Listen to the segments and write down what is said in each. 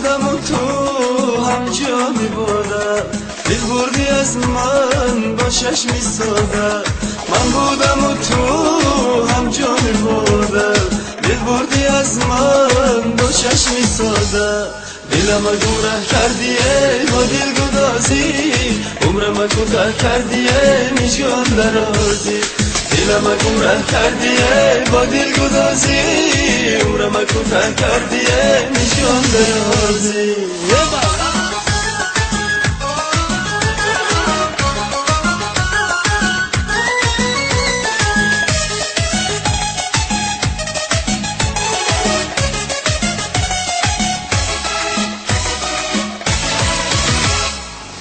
بودم و تو هم جا می بردم، دل بردی از من با چشمی ساده. من بودم و تو هم جا می بردم، دل بردی از من با چشمی ساده. دلم گمراه کردیه با دل گدازی، عمرم کوتاه کردیه میشکن درازی. دلم گمراه کردیه با دل گدازی، عمرم کوتاه کردیه میشکن درازی.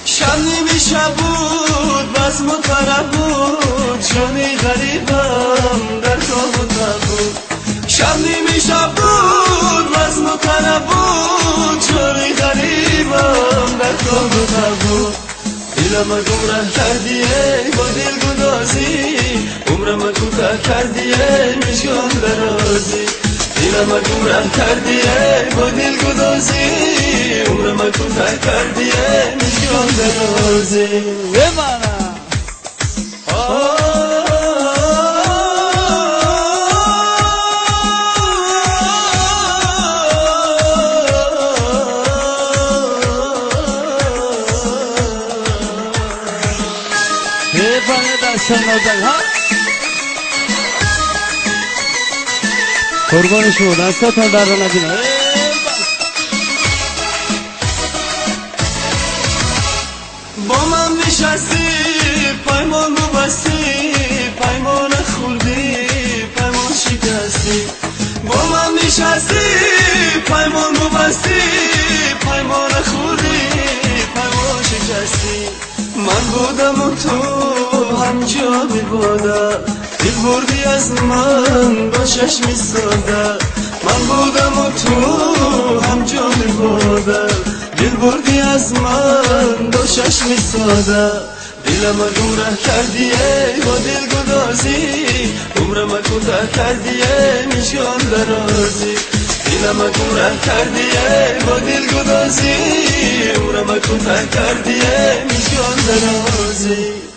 شب نیمی شب بود بس مطرب بود، جانی غریبم در خواب و تب بود. شب نیمی شب بود بس مطرب بود، جانی غریبم در خواب و تب بود. دلم گمراه کردیه با دل گدازی، عمرم کوتاه کردیه میشکن درازی. دلم گمراه کردیه با دل گدازی، عمرم کوتاه کردیه میشکن درازی. قربان شما دستاتون در رو نبینه. با من نشستی پیمان ببستی، پیمان خوردی پیمان شکستی. با من نشستی پیمان ببستی، پیمان خوردی پیمان شکستی. من بودم و تو هم جا می بودم، دل بردی از من با چشمی ساده. من بودم و تو هم جا می بودم، دل بردی از من با چشمی ساده. دلم گمراه کردیه با دل گدازی، عمرم کوتاه کردیه میشکن درازی. دلم گمراه کردیه با دل گدازی، عمرم کوتاه کردیه میشکن درازی.